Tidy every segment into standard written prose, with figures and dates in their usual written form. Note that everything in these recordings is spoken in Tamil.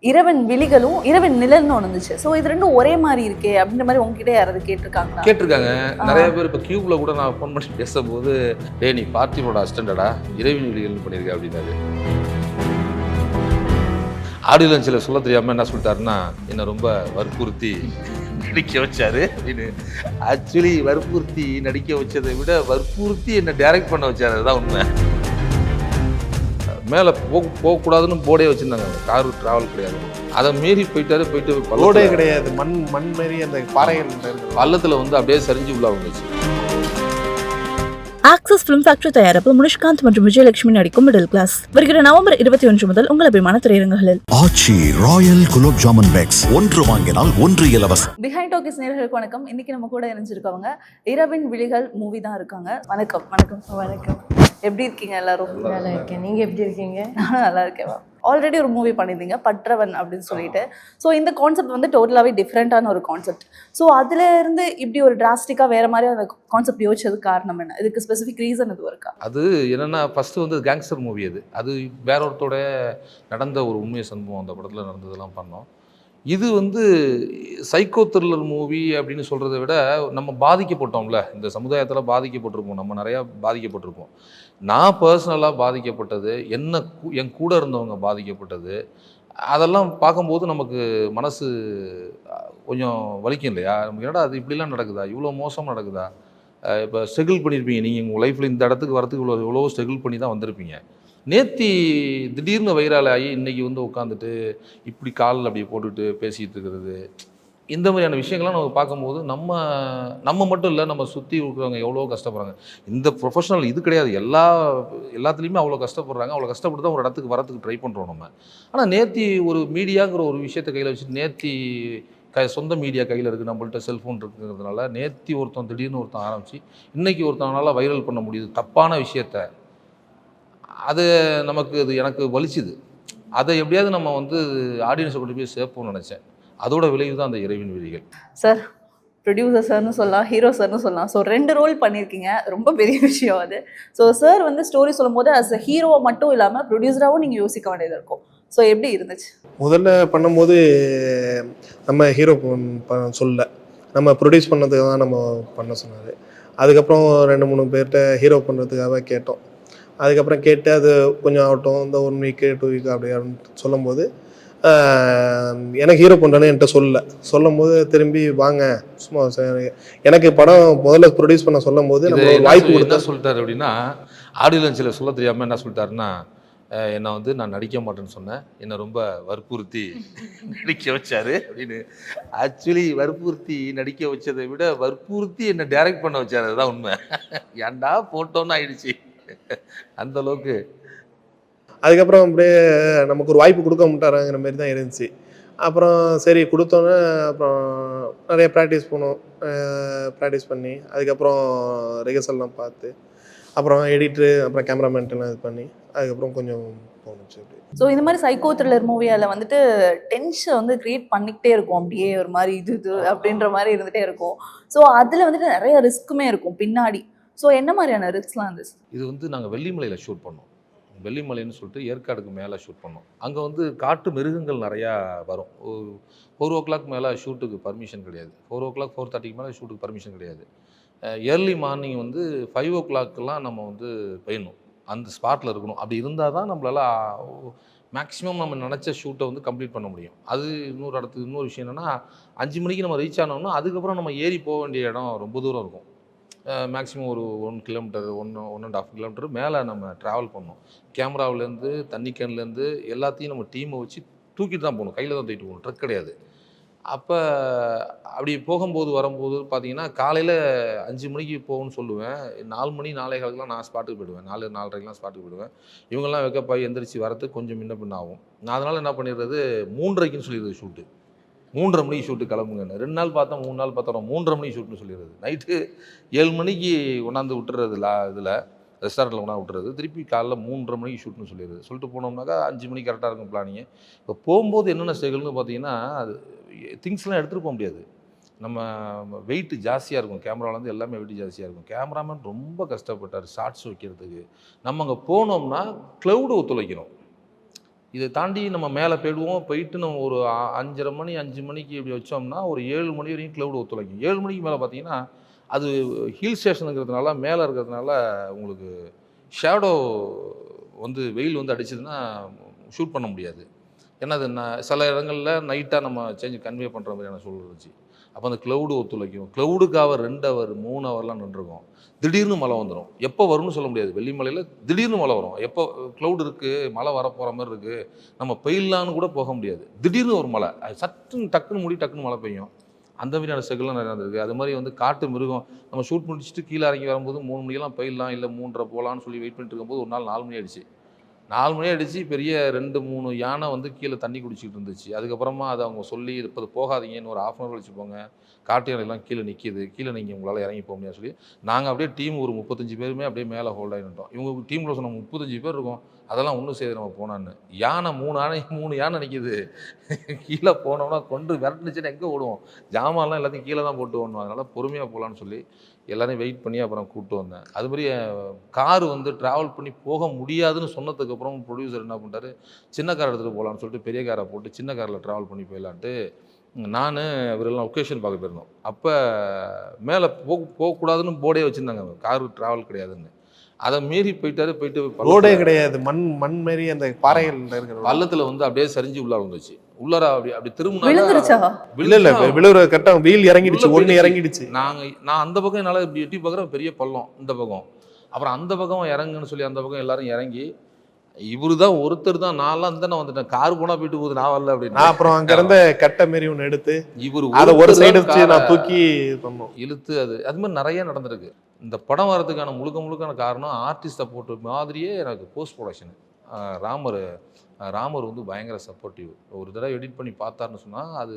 இரவின் விழிகளும் இரவின் நிழல்னு ஒன்று இருந்துச்சு. ஸோ இது ரெண்டும் ஒரே மாதிரி இருக்கே அப்படின்ற மாதிரி உங்ககிட்ட யாராவது கேட்டிருக்காங்க. நிறைய பேர் இப்போ கியூப்ல கூட நான் ஃபோன் பண்ணி பேசும்போது, டேய் நீ பார்த்திபனோட அசிஸ்டண்டடா, இரவின் விழிகள் பண்ணியிருக்க அப்படின்னாரு. ஆடியோ லான்ச்சில் சொல்ல தெரியாமல் என்ன சொல்லிட்டாருன்னா, என்னை ரொம்ப வற்புறுத்தி நடிக்க வச்சாரு அப்படின்னு. ஆக்சுவலி வற்புறுத்தி நடிக்க வச்சதை விட வற்புறுத்தி என்னை டைரக்ட் பண்ண வச்சாரு, அதுதான் உண்மை. மேலே போகக்கூடாதுன்னு போர்டே வச்சுருந்தாங்க, காரு ட்ராவல் கிடையாது. அதை மீறி போயிட்டு போர்டே கிடையாது, மண் மாரி அந்த பாறைகள் பள்ளத்தில் வந்து அப்படியே சரிஞ்சு உள்ள வந்துச்சு. ஆக்சஸ் ஃபிலிம் ஃபேக்டரி தயாரிப்பில் முனிஷ்காந்த் மற்றும் விஜயலட்சுமி நடிக்கும் மிடில் கிளாஸ் வருகிற நவம்பர் 21 முதல் உங்கள் அபிமான திரையரங்குகளில். ஆச்சி ராயல் குலோப் ஜாமன் பேக்ஸ், ஒன்று வாங்கினால் ஒன்று இலவசம். பிஹைண்ட் டாக்கிஸ் நேயர்களுக்கு வணக்கம். இன்னைக்கு நம்ம கூட இணைஞ்சிருக்கவங்க இரவின் விழிகள் மூவி தான் இருக்காங்க. வணக்கம். வணக்கம் வணக்கம். எப்படி இருக்கீங்க எல்லாரும்? நல்லா இருக்கேன். நீங்க எப்படி இருக்கீங்க? நானும் நல்லா இருக்கேன். ஆல்ரெடி ஒரு மூவி பண்ணியிருந்தீங்க பற்றவன் அப்படின்னு சொல்லிட்டு. ஸோ இந்த கான்செப்ட் வந்து டோட்டலாகவே டிஃப்ரெண்ட்டான ஒரு கான்செப்ட். ஸோ அதுலேருந்து இப்படி ஒரு டிராஸ்டிக்காக வேறு மாதிரி அந்த கான்செப்ட் யோசிச்சது காரணம் என்ன? இதுக்கு ஸ்பெசிஃபிக் ரீசன் எதுவும் இருக்கா? அது என்னென்னா, ஃபஸ்ட்டு வந்து கேங்ஸ்டர் மூவி அது வேற ஒருத்தோட நடந்த ஒரு உண்மை சம்பவம் அந்த படத்தில் நடந்ததெல்லாம் பண்ணோம். இது வந்து சைக்கோ த்ரில்லர் மூவி அப்படின்னு சொல்கிறத விட நம்ம பாதிக்கப்பட்டோம்ல, இந்த சமுதாயத்தில் பாதிக்கப்பட்டிருப்போம், நம்ம நிறையா பாதிக்கப்பட்டிருப்போம். நான் பர்சனலாக பாதிக்கப்பட்டது, என் கூட இருந்தவங்க பாதிக்கப்பட்டது, அதெல்லாம் பார்க்கும்போது நமக்கு மனசு கொஞ்சம் வலிக்கும் இல்லையா? நமக்கு என்னடா அது இப்படிலாம் நடக்குதா, இவ்வளோ மோசமாக நடக்குதா? இப்போ ஸ்ட்ரகிள் பண்ணியிருப்பீங்க நீங்கள் உங்கள் லைஃப்பில், இந்த இடத்துக்கு வரத்துக்கு எவ்வளோ ஸ்ட்ரகிள் பண்ணி தான் வந்திருப்பீங்க. நேத்தி திடீர்னு வைரல் ஆகி இன்றைக்கி வந்து உட்காந்துட்டு இப்படி காலில் அப்படி போட்டுட்டு பேசிகிட்டு இருக்கிறது, இந்த மாதிரியான விஷயங்கள்லாம் நம்ம பார்க்கும்போது நம்ம மட்டும் இல்லை, நம்ம சுற்றி இருக்கிறவங்க எவ்வளோ கஷ்டப்படுறாங்க. இந்த ப்ரொஃபஷனல் இது கிடையாது, எல்லாத்துலேயுமே அவ்வளோ கஷ்டப்படுறாங்க. அவ்வளோ கஷ்டப்பட்டு தான் ஒரு இடத்துக்கு வரத்துக்கு ட்ரை பண்ணுறோம் நம்ம. ஆனால் நேத்தி ஒரு மீடியாங்கிற ஒரு விஷயத்தை கையில் வச்சுட்டு, நேத்தி சொந்த மீடியா கையில் இருக்குது, நம்மள்ட்ட செல்ஃபோன் இருக்குங்கிறதுனால நேத்தி திடீர்னு ஒருத்தன் ஆரம்பித்து இன்றைக்கி ஒருத்தனால வைரல் பண்ண முடியுது தப்பான விஷயத்த. அது எனக்கு வலிச்சுது. அதை எப்படியாவது நம்ம வந்து ஆடியன்ஸை கொண்டு போய் சேர்ப்போம்னு நினச்சேன். அதோட விளைவு தான் அந்த இரவின் விழிகள். சார் ப்ரொடியூசர் சார்னு சொல்லலாம், ஹீரோ சார்னு சொல்லலாம். ஸோ 2 ரோல் பண்ணியிருக்கீங்க, ரொம்ப பெரிய விஷயம் அது. ஸோ சார் வந்து ஸ்டோரி சொல்லும் போது அஸ் அ ஹீரோவை மட்டும் இல்லாமல் ப்ரொடியூசராகவும் நீங்கள் யோசிக்க வேண்டியது இருக்கும். ஸோ எப்படி இருந்துச்சு? முதல்ல பண்ணும்போது நம்ம ஹீரோ சொல்லலை, நம்ம ப்ரொடியூஸ் பண்ணதுக்கு தான் நம்ம பண்ண சொன்னார். அதுக்கப்புறம் 2-3 பேர்கிட்ட ஹீரோ பண்ணுறதுக்காக கேட்டோம். அதுக்கப்புறம் கேட்டு அது கொஞ்சம் ஆகட்டும், இந்த 1 வீக்கு 2 வீக்கு அப்படி சொல்லும்போது எனக்கு ஹீரோ பண்ணுறேன்னு என்கிட்ட சொல்லும் போது திரும்பி வாங்க சும்மா எனக்கு படம் முதல்ல ப்ரொடியூஸ் பண்ண சொல்லும் போது நம்ம வாய்ப்பு கொடுத்தா சொல்லிட்டாரு அப்படின்னா, ஆடியோ லான்ச்சில் சொல்ல தெரியாமல் என்ன சொல்லிட்டாருன்னா, என்னை வந்து நான் நடிக்க மாட்டேன்னு சொன்னேன், என்னை ரொம்ப வற்புறுத்தி நடிக்க வச்சாரு அப்படின்னு. ஆக்சுவலி வற்புறுத்தி நடிக்க வச்சதை விட வற்புறுத்தி என்னை டைரக்ட் பண்ண வச்சாரு, அதுதான் உண்மை. ஏன்டா போட்டோன்னு ஆயிடுச்சு அந்த அளவுக்கு. அதுக்கப்புறம் அப்படியே நமக்கு ஒரு வாய்ப்பு கொடுக்க மாட்டாராங்கிற மாதிரி தான் இருந்துச்சு. அப்புறம் சரி கொடுத்தோன்னே அப்புறம் நிறைய ப்ராக்டிஸ் பண்ணி அதுக்கப்புறம் ரிஹர்சல்லாம் பார்த்து அப்புறம் எடிட்ரு அப்புறம் கேமராமேன்ட்டெல்லாம் இது பண்ணி அதுக்கப்புறம் கொஞ்சம் போணுச்சு அப்படி. ஸோ இந்த மாதிரி சைக்கோ த்ரில்லர் மூவியால் வந்துட்டு டென்ஷன் வந்து க்ரியேட் பண்ணிக்கிட்டே இருக்கும், அப்படியே ஒரு மாதிரி இது அப்படின்ற மாதிரி இருந்துகிட்டே இருக்கும். ஸோ அதில் வந்துட்டு நிறைய ரிஸ்க்குமே இருக்கும் பின்னாடி. ஸோ என்ன மாதிரியான ரிஸ்க்லாம் இருந்துச்சு? இது வந்து நாங்கள் வெள்ளிமலையில் ஷூட் பண்ணோம். வெள்ளிமலைன்னு சொல்லிட்டு ஏற்காடுக்கு மேலே ஷூட் பண்ணோம். அங்கே வந்து காட்டு மிருகங்கள் நிறையா வரும். 4 o'clock மேலே ஷூட்டுக்கு பர்மிஷன் கிடையாது. 4 o'clock 4:30க்கு மேலே ஷூட்டுக்கு பர்மிஷன் கிடையாது. ஏர்லி மார்னிங் வந்து 5 o'clockலாம் நம்ம வந்து போயிடணும், அந்த ஸ்பாட்டில் இருக்கணும். அப்படி இருந்தால் தான் நம்மளால் மேக்ஸிமம் நம்ம நினச்ச ஷூட்டை வந்து கம்ப்ளீட் பண்ண முடியும். அது இன்னொரு விஷயம் என்னென்னா, 5 மணிக்கு நம்ம ரீச் ஆனோம்னா அதுக்கப்புறம் நம்ம ஏறி போக வேண்டிய இடம் ரொம்ப தூரம் இருக்கும். மேக்ஸிமம் ஒரு 1 கிலோமீட்டர் 1.5 கிலோமீட்டர் மேலே நம்ம ட்ராவல் பண்ணோம். கேமராவிலேருந்து தண்ணி கேன்லேருந்து எல்லாத்தையும் நம்ம டீமை வச்சு தூக்கிட்டு தான் போகணும், கையில் தான் தூக்கிட்டு போகணும், ட்ரக் கிடையாது. அப்போ அப்படி வரும்போது பார்த்தீங்கன்னா காலையில் 5 மணிக்கு போகணும்னு சொல்லுவேன். 4 மணி 4:15 நான் ஸ்பாட்டுக்கு போயிடுவேன், 4:30 ஸ்பாட்டுக்கு போயிடுவேன். இவங்கெல்லாம் வெக்கப்பாய் எந்திரிச்சு வரத்துக்கு கொஞ்சம் முன்ன பின்ன ஆகும். நான் அதனால் என்ன பண்ணிடுறது, 3:30க்குன்னு சொல்லிடுறது ஷூட்டு. 3:30 மணிக்கு ஷூட்டு கிளம்புங்கன்னு. 2 நாள் பார்த்தோம், 3 நாள் பார்த்தோம், 3:30 மணிக்கு ஷூட்னு சொல்லிடுறது. நைட்டு 7 மணிக்கு கொண்டாந்து விட்டுறது, இதில் ரெஸ்டாரண்ட்டில் கொண்டாந்து விட்டுறது. திருப்பி காலைல 3:30 மணிக்கு ஷூட்னு சொல்லிடுறது. சொல்லிட்டு போனோம்னாக்கா 5 மணிக்கு கரெக்டாக இருக்கும் பிளானிங்கு. இப்போ போகும்போது என்னென்ன ஸ்ட்ரகிள்னு பார்த்தீங்கன்னா, அது திங்ஸ்லாம் எடுத்துகிட்டு போக முடியாது. நம்ம வெயிட்டு ஜாஸ்தியாக இருக்கும், கேமராவிலேருந்து எல்லாமே வெயிட் ஜாஸ்தியாக இருக்கும். கேமராமேன் ரொம்ப கஷ்டப்பட்டார் ஷார்ட்ஸ் வைக்கிறதுக்கு. நம்ம அங்கே போனோம்னா க்ளவுடு ஒத்துழைக்கணும். இதை தாண்டி நம்ம மேலே போயிடுவோம். போயிட்டு நம்ம ஒரு 5:30 மணி 5 மணிக்கு இப்படி வச்சோம்னா ஒரு 7 மணி வரைக்கும் க்ளவுட் ஒத்துழைக்கும். 7 மணிக்கு மேலே பார்த்தீங்கன்னா அது ஹில் ஸ்டேஷனுங்கிறதுனால மேலே இருக்கிறதுனால உங்களுக்கு ஷேடோ வந்து வெயில் வந்து அடிச்சதுன்னா ஷூட் பண்ண முடியாது. ஏன்னா அது சில இடங்களில் நைட்டாக நம்ம கன்வே பண்ணுற மாதிரியான சூழல் இருந்துச்சு. அப்போ அந்த க்ளவுடு ஒத்துழைக்கும். க்ளவுடுக்காக 2 ஹவர் 3 ஹவர்லாம் நின்றுருக்கும். திடீர்னு மழை வந்துடும். எப்போ வரும்னு சொல்ல முடியாது. வெள்ளிமலையில் திடீர்னு மழை வரும். எப்போ க்ளவுட் இருக்குது, மழை வரப்போகிற மாதிரி இருக்குது, நம்ம பெய்யலான்னு கூட போக முடியாது. திடீர்னு ஒரு மழை, அது சட்டுன்னு டக்குன்னு மூடி டக்குன்னு மழை பெய்யும். அந்த மாதிரியான செகல்லாம் நிறையா இருந்திருக்கு. அது மாதிரி வந்து காட்டு மிருகம் நம்ம ஷூட் முடிச்சுட்டு கீழே இறங்கி வரும்போது 3 மணிக்கெல்லாம் பெய்யலாம், இல்லை 3:30 போகலான்னு சொல்லி வெயிட் பண்ணிட்டு இருக்கும்போது ஒரு நாள் 4 மணி ஆயிடுச்சு. 4 மணி ஆயிடுச்சு. பெரிய 2-3 யானை வந்து கீழே தண்ணி குடிச்சிக்கிட்டு இருந்துச்சு. அதுக்கப்புறமா அதை அவங்க சொல்லி இப்போ போகாதீங்கன்னு ஒரு 1/2 கழிச்சு போங்க, காட்டு யானைலாம் கீழே நிற்கிது, கீழே நீங்கள் உங்களால் இறங்கி போக முடியாது சொல்லி நாங்கள் அப்படியே டீம் ஒரு 35 பேருமே அப்படியே மேலே ஹோல்ட் ஆகிட்டோம். இவங்க டீமில் சொன்ன 35 பேர் இருக்கும், அதெல்லாம் ஒன்றும் செய்து நம்ம போனான்னு. யானை 3 யானை நிற்கிது, கீழே போனோம்னா கொண்டு விரட்டுனுச்சுன்னா எங்கே ஓடுவோம், ஜாமான்லாம் எல்லாத்தையும் கீழே தான் போட்டு ஓடணும். அதனால் பொறுமையாக போகலான்னு சொல்லி எல்லாரையும் வெயிட் பண்ணி அப்புறம் கூப்பிட்டு வந்தேன். அதுமாதிரி கார் வந்து ட்ராவல் பண்ணி போக முடியாதுன்னு சொன்னதுக்கப்புறம் ப்ரொடியூசர் என்ன பண்ணிட்டாரு, சின்ன கார் எடுத்துகிட்டு போகலான்னு சொல்லிட்டு பெரிய காரை போட்டு சின்ன காரில் ட்ராவல் பண்ணி போயிடலான்ட்டு நான் இவரெல்லாம் லொக்கேஷன் பார்க்க போயிருந்தோம். அப்போ மேலே போகக்கூடாதுன்னு போர்டே வச்சுருந்தாங்க, கார் ட்ராவல் கிடையாதுன்னு. அதை மீறி போயிட்டு ரோடே கிடையாது, மண் மாரி அந்த பாறைகள் இருக்கிற பள்ளத்தில் வந்து அப்படியே சரிஞ்சு உள்ளார வந்துச்சு. உள்ளார அப்படி திரும்ப விழுந்துருச்சா? இல்ல விழுற கட்டம் வீல் இறங்கிடுச்சு, ஒன்று இறங்கிடுச்சு. நான் அந்த பக்கம் என்னால் இப்படி எட்டி பார்க்குறேன், பெரிய பள்ளம் இந்த பக்கம். அப்புறம் அந்த பக்கம் இறங்குன்னு சொல்லி அந்த பக்கம் எல்லாரும் இறங்கி, இவரு தான் ஒருத்தர் தான், நான்லாம் தானே வந்துட்டேன், கார் போனால் போயிட்டு போகுது, நான் வரல அப்படின்னு. அப்புறம் அங்க இருந்த கட்டை மாரி ஒன்று எடுத்து இவர் அதை ஒரு சைடு வச்சு நான் தூக்கி பண்ணோம், இழுத்து. அது மாதிரி நிறைய நடந்திருக்கு. இந்த படம் வரதுக்கான முழுக்கான காரணம் ஆர்டிஸ்ட்டை போட்டு மாதிரியே எனக்கு போஸ்ட் ப்ரொடக்ஷனு. ராமர் வந்து பயங்கர சப்போர்ட்டிவ். ஒரு தடவை எடிட் பண்ணி பார்த்தாருன்னு சொன்னால் அது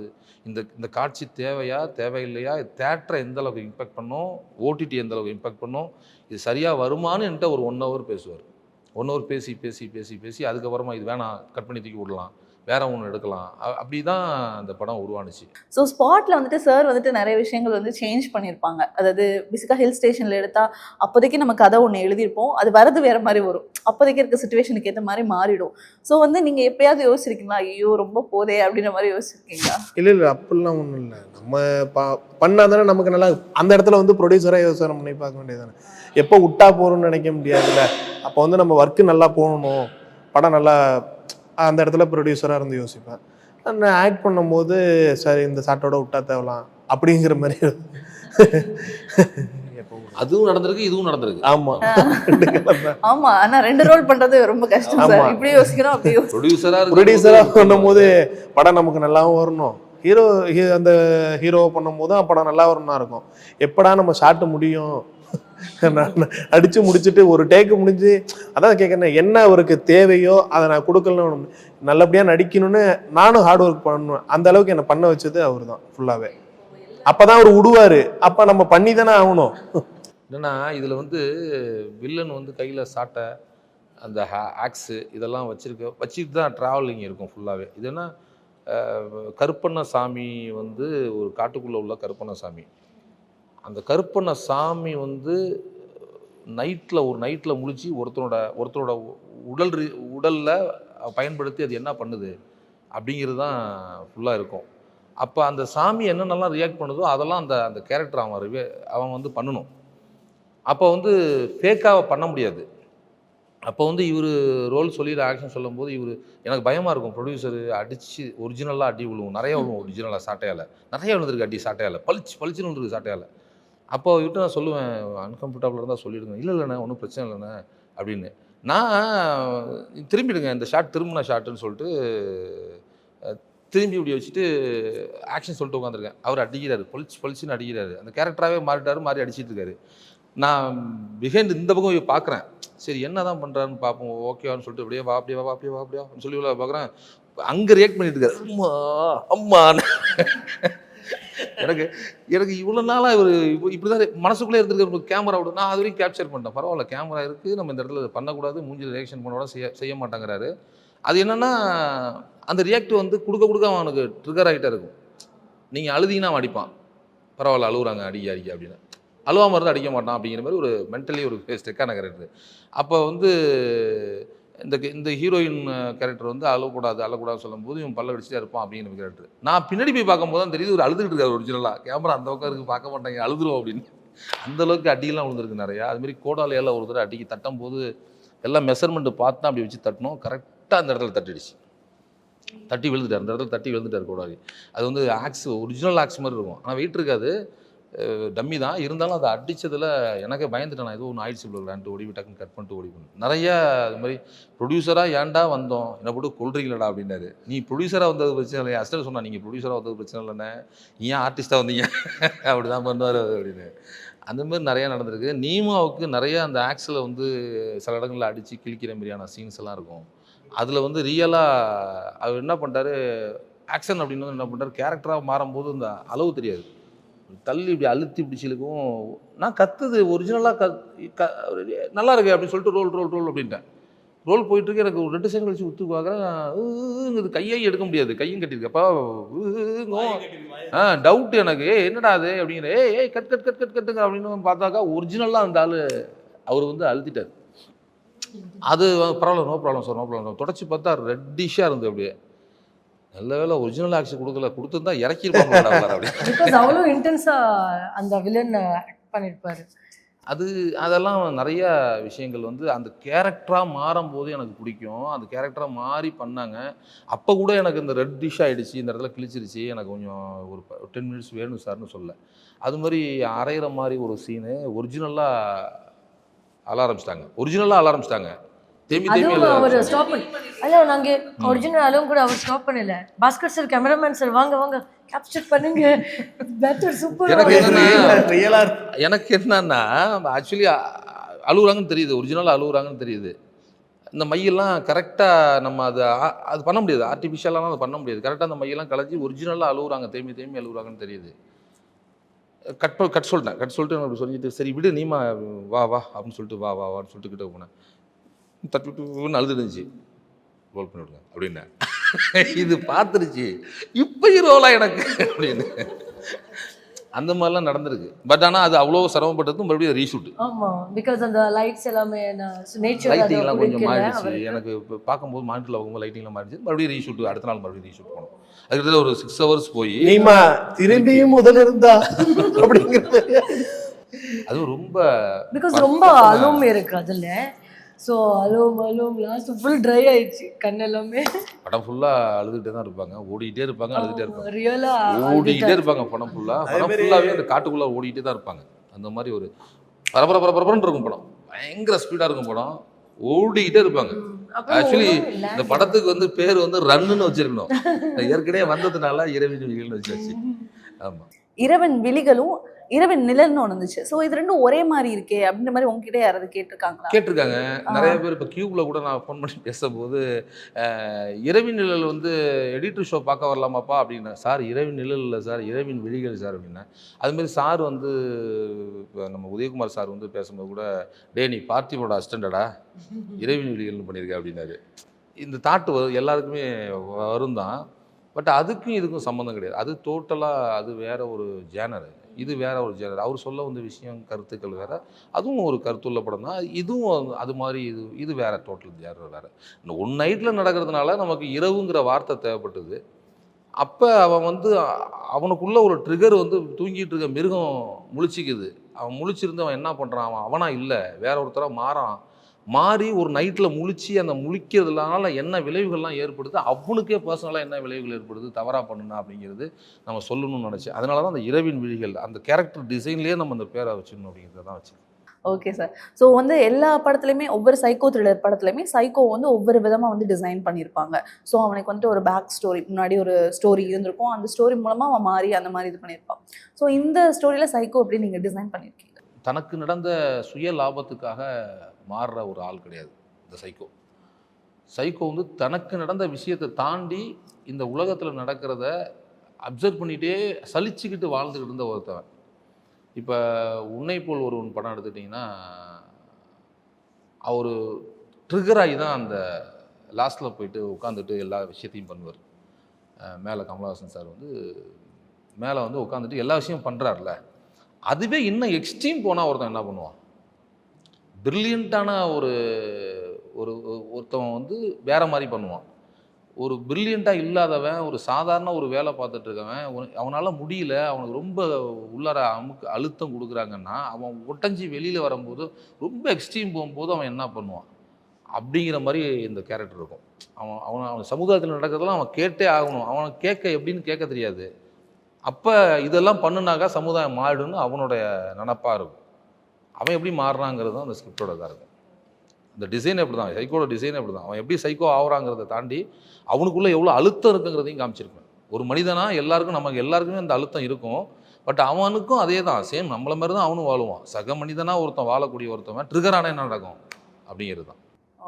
இந்த காட்சி தேவையா தேவையில்லையா, தேட்டரை எந்த அளவுக்கு இம்பேக்ட் பண்ணும், ஓடிடி எந்த அளவுக்கு இம்பேக்ட் பண்ணும், இது சரியாக வருமானு என்கிட்ட ஒரு 1 ஹவர் பேசுவார். 1 ஹவர் பேசி அதுக்கப்புறமா இது வேணாம், கட் பண்ணி தூக்கி விடலாம், வேற ஒன்று எடுக்கலாம், அப்படி தான் அந்த படம் உருவானுச்சு. ஸோ ஸ்பாட்டில் வந்துட்டு சார் வந்துட்டு நிறைய விஷயங்கள் வந்து சேஞ்ச் பண்ணியிருப்பாங்க. அதாவது பேசிக்காக ஹில் ஸ்டேஷனில் எடுத்தால் அப்போதைக்கு நம்ம கதை ஒன்று எழுதியிருப்போம், அது வரது வேறு மாதிரி வரும், அப்போதைக்கு இருக்க சுச்சுவேஷனுக்கு ஏற்ற மாதிரி மாறிடும். ஸோ வந்து நீங்கள் எப்பயாவது யோசிச்சிருக்கீங்களா, ஐயோ ரொம்ப போதே அப்படின்ற மாதிரி யோசிச்சிருக்கீங்களா? இல்லை அப்படிலாம் ஒன்றும் இல்லை. நம்ம பண்ணால் தானே நமக்கு நல்லா, அந்த இடத்துல வந்து ப்ரொடியூசராக யோசனை பண்ணி பார்க்க வேண்டியது தானே. எப்போ விட்டா போகிறோம்னு நினைக்க முடியாதுல்ல. அப்போ வந்து நம்ம ஒர்க்கு நல்லா போகணும், படம் நல்லா, அந்த இடத்துல ப்ரொடியூசராக இருந்து யோசிப்பேன். நான் ஆக்ட் பண்ணும்போது சரி இந்த சாட்டோட விட்டா தேவலாம் அப்படிங்கிற மாதிரி. அதுவும் நடந்திருக்கு, இதுவும் நடந்திருக்கு. ஆமாம் ஆமா, ஆனால் 2 ரோல் பண்ணுறது ரொம்ப கஷ்டம் சார். இப்படி யோசிக்கணும், அப்படி ப்ரொடியூசராக பண்ணும்போது படம் நமக்கு நல்லாவும் வரணும், அந்த ஹீரோவை பண்ணும்போது படம் நல்லா வரணும்னா இருக்கும். எப்படா நம்ம ஷாட்டு முடியும், அடிச்சு முடிச்சுட்டு ஒரு டேக்கு முடிஞ்சு, அதான் கேட்குறேன் என்ன அவருக்கு தேவையோ அதை நான் கொடுக்கலன்னு, நல்லபடியாக நடிக்கணும்னு நானும் ஹார்ட் ஒர்க் பண்ணணும். அந்த அளவுக்கு என்னை பண்ண வச்சது அவர் தான் ஃபுல்லாகவே. அப்போதான் அவர் விடுவார், அப்போ நம்ம பண்ணி தானே ஆகணும். என்னன்னா இதில் வந்து வில்லன் வந்து கையில் சாட்டை, அந்த ஆக்ஸு இதெல்லாம் வச்சுட்டு தான் ட்ராவலிங் இருக்கும் ஃபுல்லாகவே. இதுனா கருப்பண்ணசாமி வந்து ஒரு காட்டுக்குள்ளே உள்ள கருப்பண்ணசாமி. அந்த கருப்பண்ணசாமி வந்து நைட்டில் முழிச்சு ஒருத்தரோட உடலில் பயன்படுத்தி அது என்ன பண்ணுது அப்படிங்கிறது தான் ஃபுல்லாக இருக்கும். அப்போ அந்த சாமி என்னென்னலாம் ரியாக்ட் பண்ணுதோ அதெல்லாம் அந்த கேரக்டர் அவன் வந்து பண்ணணும். அப்போ வந்து ஃபேக்காக பண்ண முடியாது. அப்போ வந்து இவர் ரோல் சொல்லி ஆக்ஷன் சொல்லும்போது எனக்கு பயமாக இருக்கும். ப்ரொடியூசர் அடித்து ஒரிஜினலாக அடி விழுவும், நிறைய விழுவும், ஒரிஜினலாக சாட்டையால் நிறைய விழுந்திருக்கு, அடி சாட்டையால் பளிச்சுன்னு விழுந்துருக்கு சாட்டையால். அப்போ அவர்கிட்ட நான் சொல்லுவேன், அன்கம்ஃபர்டபுளாக இருந்தால் சொல்லிவிடுங்க, இல்லைண்ணே ஒன்றும் பிரச்சனை இல்லைண்ணே அப்படின்னு. நான் திரும்பிடுங்க, இந்த ஷாட் திரும்பின ஷாட்டுன்னு சொல்லிட்டு திரும்பி இப்படி வச்சுட்டு ஆக்ஷன் சொல்லிட்டு உட்காந்துருக்கேன். அவர் அடிக்கிறாரு, பளிச்சுன்னு அடிக்கிறாரு, அந்த கேரக்டராகவே மாறி அடிச்சிட்டு இருக்காரு. நான் பிஹைண்ட் இந்த பக்கம் பார்க்குறேன், சரி என்ன தான் பண்ணுறாருன்னு பார்ப்போம், ஓகேவான்னு சொல்லிட்டு அப்படியே வா அப்படின்னு சொல்லி பார்க்குறேன். அங்கே ரியாக்ட் பண்ணிட்டு இருக்காரு, அம்மான்னு. எனக்கு இவ்வளோ நாளாக இவர் இப்படி தான் மனசுக்குள்ளே இருந்திருக்க. கேமரா விட நான் அது வரைக்கும் கேப்சர் பண்ணிட்டேன், பரவாயில்ல கேமரா இருக்குது, நம்ம இந்த இடத்துல பண்ணக்கூடாது, மூஞ்சில் ரியாக்ஷன் பண்ணோட செய்ய மாட்டாங்கிறாரு. அது என்னென்னா அந்த ரியாக்ட் வந்து கொடுக்க அவனுக்கு ட்ரிகர் ஆகிட்டே இருக்கும். நீங்கள் அழுதிங்கன்னா அவன் அடிப்பான், பரவாயில்ல அழுகுறாங்க அடிக்க அப்படின்னு, அழுவாமல் இருந்தால் அடிக்க மாட்டான் அப்படிங்கிற மாதிரி ஒரு மென்டலி ஒரு ஸ்டெக்கான கேரக்டர். அப்போ வந்து இந்த ஹீரோயின் கேரக்டர் வந்து அழக்கூடாது சொல்லும்போது இவன் பல்ல கடிச்சிட்டே இருப்பான் அப்படிங்கிற கேரக்டர். நான் பின்னாடி போய் பார்க்கும்போது தான் தெரியுது ஒரு அழுதுகிட்டு இருக்காரு ஒரிஜினலாக. கேமரா அந்த பக்கம் இருக்குது பார்க்க மாட்டாங்க அழுதுரும் அப்படின்னு. அந்தளவுக்கு அடியெல்லாம் விழுந்திருக்கு நிறையா. அதுமாரி கோடாலையால் ஒரு தடவை அடிக்கி தட்டும் போது எல்லாம் மெஷர்மெண்ட்டு பார்த்து தான் அப்படி வச்சு தட்டணும். கரெக்டாக அந்த இடத்துல தட்டிடுச்சு. தட்டி விழுந்துட்டார். அந்த இடத்துல தட்டி விழுந்துட்டார் கோடாலி. அது வந்து ஒரிஜினல் ஆக்ஸ் மாதிரி இருக்கும். ஆனால் வெயிட் இருக்காது, டம்மி தான். இருந்தாலும் அதை அடித்ததில் எனக்கே பயந்துட்டேன். நான் ஏதோ ஒன்று ஆயிடுச்சு விளாண்டு ஓடி டக்குன்னு கட் பண்ணிட்டு ஓடி பண்ணு. நிறையா அது மாதிரி ப்ரொடியூசராக ஏன்டா வந்தோம், என்னை போட்டு கொள்றீங்களடா அப்படின்னாரு. நீ ப்ரொடியூசராக வந்தது பிரச்சனை இல்லை. அஸ்டர் சொன்னா நீங்கள் ப்ரொடியூசராக வந்தது பிரச்சனை இல்லைண்ணே, நீ ஏன் ஆர்டிஸ்ட்டாக வந்தீங்க அப்படி தான் பண்ணுவார் அப்படின்னு. அந்த மாதிரி நிறையா நடந்திருக்கு. நீமாவுக்கு நிறையா அந்த ஆக்ஸில் வந்து சில இடங்களில் அடித்து கிழிக்கிற மாதிரியான சீன்ஸ் எல்லாம் இருக்கும். அதில் வந்து ரியலாக அவர் என்ன பண்ணிட்டாரு, ஆக்ஷன் அப்படின்னு என்ன பண்ணிட்டாரு, கேரக்டராக மாறும்போது இந்த அளவு தெரியாது, தள்ளி இப்படி அழுத்தி பிடிச்சிருக்கும். நான் கத்துது ஒரிஜினலாக நல்லா இருக்கு அப்படின்னு சொல்லிட்டு ரோல் அப்படின்ட்டேன். ரோல் போயிட்டுருக்கு. எனக்கு ஒரு 2 செகண்ட் கழிச்சு உத்து பார்க்குறேன், கையை எடுக்க முடியாது, கையும் கட்டியிருக்கப்பா டவுட் எனக்கு, என்னடா அது அப்படிங்கிற, ஏய் கட்டுங்க அப்படின்னு பார்த்தாக்கா ஒரிஜினலாக அந்த ஆள் அவர் வந்து அழுத்திட்டார். அது பரவாயில்ல, நோ ப்ராப்ளம் தொடச்சி பார்த்தா ரெட்டிஷாக இருந்தது. அப்படியே நல்ல வேலை ஒரிஜினல் ஆக்ஷன் கொடுத்துருந்தா இறக்கிருப்பாங்க அப்படி. அவ்வளோ இன்டென்ஸாக அந்த வில்லன் பண்ணியிருப்பாரு. அதெல்லாம் நிறைய விஷயங்கள் வந்து அந்த கேரக்டராக மாறும்போது எனக்கு பிடிக்கும். அந்த கேரக்டராக மாறி பண்ணாங்க. அப்போ கூட எனக்கு இந்த ரெட் டிஷ் ஆகிடுச்சு, இந்த இடத்துல கிழிச்சிருச்சு, எனக்கு கொஞ்சம் ஒரு 10 மினிட்ஸ் வேணும் சார்னு சொல்ல. அது மாதிரி அரைகிற மாதிரி ஒரு சீனு ஒரிஜினலாக அழ ஆரம்பிச்சிட்டாங்க. அவர் ஸ்டாப் நாங்க ஒரிஜினல் அளவும் கூட அவர் ஸ்டாப் பண்ணல. பாஸ்கர் சார், கேமராமேன் சார், வாங்க கேப்சர் பண்ணுங்க, பெட்டர் சூப்பர். எனக்கு என்னன்னா ஆக்சுவலி அழுகுறாங்கன்னு தெரியுது, ஒரிஜினலாக அழுகுறாங்கன்னு தெரியுது. இந்த மையெல்லாம் கரெக்டாக நம்ம அது பண்ண முடியாது, ஆர்டிஃபிஷியலாலாம் அதை பண்ண முடியாது. கரெக்டாக அந்த மையெல்லாம் கலைஞ்சி ஒரிஜினலாக அழுகுறாங்க, தேம்பி அழுகுறாங்கன்னு தெரியுது. கட் சொல்லிட்டேன். அப்படி சொல்லிட்டு சரி விடு, நீமா வா அப்படின்னு சொல்லிட்டு வான்னு சொல்லிட்டு கிட்ட போனேன். தட்டுன்னு அழுது இருந்துச்சு. ரோல் பண்ணி விடுங்க அப்படின்னு. இது பார்த்துருச்சு, இப்போ ரோலா எனக்கு அப்படின்னு. அந்த மாதிரிலாம் நடந்திருக்கு. பட் ஆனால் அது அவ்வளோ சிரமப்பட்டதும் மறுபடியும் ரீஷூட். ஆமாம், பிகாஸ் அந்த லைட்ஸ் எல்லாமே லைட்டிங்லாம் கொஞ்சம் மாறிடுச்சு. எனக்கு இப்போ பார்க்கும்போது மானிட்டரில் பார்க்கும்போது லைட்டிங்லாம் மாறிடுச்சு. மறுபடியும் ரீஷூட், அடுத்த நாள் மறுபடியும் ரீஷூட் பண்ணோம். அதுக்கிட்ட ஒரு 6 ஹவர்ஸ் போய் நீமா திரும்பியும் முதல்ல இருந்தா அப்படிங்கிறது. அதுவும் ரொம்ப பிகாஸ் ரொம்ப அலும் இருக்கு அதில். ஸோ அலும் லாஸ்ட் ஃபுல் ட்ரை ஆயிடுச்சு கண்ணெல்லாமே. படம் ஃபுல்லாக அழுதுகிட்டே தான் இருப்பாங்க, ஓடிக்கிட்டே இருப்பாங்க, ரியலாக ஓடிக்கிட்டே இருப்பாங்க. படம் ஃபுல்லாகவே அந்த காட்டுக்குள்ளே ஓடிக்கிட்டே தான் இருப்பாங்க. அந்த மாதிரி ஒரு பரபரன்னு இருக்கும் படம். பயங்கர ஸ்பீடாக இருக்கும் படம், ஓடிக்கிட்டே இருப்பாங்க. ஆக்சுவலி இந்த படத்துக்கு வந்து பேர் வந்து ரன்னுன்னு வச்சிருக்கணும். ஏற்கனவே வந்ததுனால இரவின் விழிகள்னு வச்சாச்சு. ஆமாம், இரவின் விழிகளும் இரவின் நிழல்னு ஒன்று இருந்துச்சு. ஸோ இது ரெண்டும் ஒரே மாதிரி இருக்கே அப்படின்ற மாதிரி உங்ககிட்ட யாராவது கேட்டிருக்காங்க. நிறைய பேர். இப்போ கியூப்ல கூட நான் ஃபோன் பண்ணி பேசும்போது இரவின் நிழல் வந்து எடிட்டர் ஷோ பார்க்க வரலாமாப்பா அப்படின்னா, சார் இரவின் நிழல் இல்லை சார், இரவின் விழிகள் சார் அப்படின்னா. அதுமாரி சார் வந்து நம்ம உதயகுமார் சார் வந்து பேசும்போது கூட, டே நீ பார்த்திபோட அசிஸ்டண்டடா, இரவின் விழிகள்னு பண்ணியிருக்க அப்படின்னாரு. இந்த தாட்டு எல்லாருக்குமே வரும் தான். பட் அதுக்கும் இதுக்கும் சம்மந்தம் கிடையாது. அது டோட்டலாக அது வேற ஒரு ஜேனர், இது வேற ஒரு ஜேனர். அவர் சொல்ல வந்த விஷயம், கருத்துக்கள் வேற, அதுவும் ஒரு கருத்துள்ள படம் தான். இதுவும் அது மாதிரி இது வேற, டோட்டல் ஜேனர் வேற. இந்த ஒன் நைட்டில் நடக்கிறதுனால நமக்கு இரவுங்கிற வார்த்தை தேவைப்பட்டது. அப்போ அவன் வந்து அவனுக்குள்ள ஒரு ட்ரிகர் வந்து தூங்கிட்டு இருக்க மிருகம் முழிச்சிக்குது. அவன் முழிச்சிருந்து அவன் என்ன பண்ணுறான், அவனா இல்லை வேற ஒருத்தராக மாறி ஒரு நைட்டில் முழிச்சு அந்த முழிக்கிறதுனால என்ன விளைவுகள்லாம் ஏற்படுது, அவனுக்கே பர்சனலாக என்ன விளைவுகள் ஏற்படுது, தவறாக பண்ணுனா அப்படிங்கிறது நம்ம சொல்லணும்னு நினச்சேன். அதனால தான் அந்த இரவின் விழிகள் அந்த கேரக்டர் டிசைன்லேயே நம்ம அந்த பேரை வச்சிடணும் அப்படிங்கிறத தான் வச்சு. Okay sir. ஸோ வந்து எல்லா படத்துலையுமே, ஒவ்வொரு சைக்கோ த்ரில்லர் படத்துலையுமே சைக்கோ வந்து ஒவ்வொரு விதமாக வந்து டிசைன் பண்ணியிருப்பாங்க. ஸோ அவனுக்கு வந்துட்டு ஒரு பேக் ஸ்டோரி, முன்னாடி ஒரு ஸ்டோரி இருந்திருக்கும், அந்த ஸ்டோரி மூலமாக அவன் மாறி அந்த மாதிரி இது பண்ணியிருப்பான். ஸோ இந்த ஸ்டோரியில் சைக்கோ எப்படி நீங்கள் டிசைன் பண்ணியிருக்கீங்க? தனக்கு நடந்த சுய லாபத்துக்காக மாறுற ஒரு ஆள் கிடையாது இந்த சைக்கோ வந்து தனக்கு நடந்த விஷயத்தை தாண்டி இந்த உலகத்தில் நடக்கிறத அப்சர்வ் பண்ணிகிட்டே சலிச்சுக்கிட்டு வாழ்ந்துக்கிட்டு இருந்த ஒருத்தவன். இப்போ உன்னை போல் ஒருவன் படம் எடுத்துக்கிட்டிங்கன்னா, அவர் ட்ரிகராகி தான் அந்த லாஸ்ட்டில் போயிட்டு உட்காந்துட்டு எல்லா விஷயத்தையும் பண்ணுவார். மேலே கமலஹாசன் சார் வந்து மேலே வந்து உட்காந்துட்டு எல்லா விஷயம் பண்ணுறாருல, அதுவே இன்னும் எக்ஸ்ட்ரீம் போனால் ஒருத்தன் என்ன பண்ணுவான், பிரில்லியண்ட்டான ஒருத்தவன் வந்து வேற மாதிரி பண்ணுவான். ஒரு பிரில்லியண்ட்டாக இல்லாதவன், ஒரு சாதாரண ஒரு வேலை பார்த்துட்டு இருக்கவன், அவனால் முடியல, அவனுக்கு ரொம்ப உள்ளார அழுத்தம் கொடுக்குறாங்கன்னா, அவன் ஒட்டஞ்சி வெளியில் வரும்போது ரொம்ப எக்ஸ்ட்ரீம் போகும்போது அவன் என்ன பண்ணுவான் அப்படிங்கிற மாதிரி இந்த கேரக்டர் இருக்கும். அவன் சமுதாயத்தில் நடக்கிறதெல்லாம் அவன் கேட்டே ஆகணும். அவனை எப்படின்னு கேட்க தெரியாது. அப்போ இதெல்லாம் பண்ணுனாக்கா சமுதாயம் மாறிடுன்னு அவனுடைய நினப்பாக இருக்கும். அவன் எப்படி மாறுறாங்கிறது தான் அந்த ஸ்கிரிப்டோட இதாக இருக்கும். இந்த டிசைன் எப்படி தான், சைக்கோட டிசைன் எப்படி தான், அவன் எப்படி சைக்கோ ஆகுறாங்கிறத தாண்டி அவனுக்குள்ளே எவ்வளோ அழுத்தம் இருக்குங்கிறதையும் காமிச்சிருப்பேன். ஒரு மனிதனாக நமக்கு எல்லாருக்குமே அந்த அழுத்தம் இருக்கும். பட் அவனுக்கும் அதே தான், சேம் நம்மள மாதிரி தான் அவனும் வாழுவான். சக மனிதனாக ஒருத்தன் வாழக்கூடிய ஒருத்தவன் ட்ரிகர் ஆனால் என்ன நடக்கும் அப்படிங்கிறது தான்.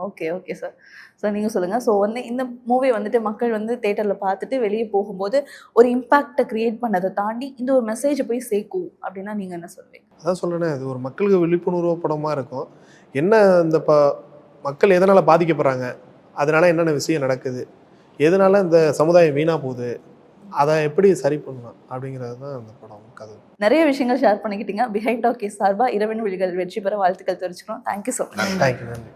Okay sir. சார் நீங்கள் சொல்லுங்கள். ஸோ வந்து இந்த மூவி வந்துட்டு மக்கள் வந்து தேட்டரில் பார்த்துட்டு வெளியே போகும்போது ஒரு இம்பேக்டை க்ரியேட் பண்ணதை தாண்டி இந்த ஒரு மெசேஜை போய் சேர்க்கும் அப்படின்னா நீங்கள் என்ன சொல்வீங்க? அதான் சொல்கிறேனே, அது ஒரு மக்களுக்கு விழிப்புணர்வு படமாக இருக்கும். என்ன இந்த மக்கள் எதனால் பாதிக்கப்படுறாங்க, அதனால் என்னென்ன விஷயம் நடக்குது, எதனால் இந்த சமுதாயம் வீணாக போகுது, அதை எப்படி சரி பண்ணலாம் அப்படிங்கிறது தான் அந்த படம் கதை. நிறைய விஷயங்கள் ஷேர் பண்ணிக்கிட்டீங்க. பிஹைண்ட் டாக்கீஸ் சார்பாக இரவின் விழிகள் வெற்றி பெற வாழ்த்துக்கள் தெரிவிச்சுக்கிறோம். Thank you so much. தேங்க்யூ, நன்றி.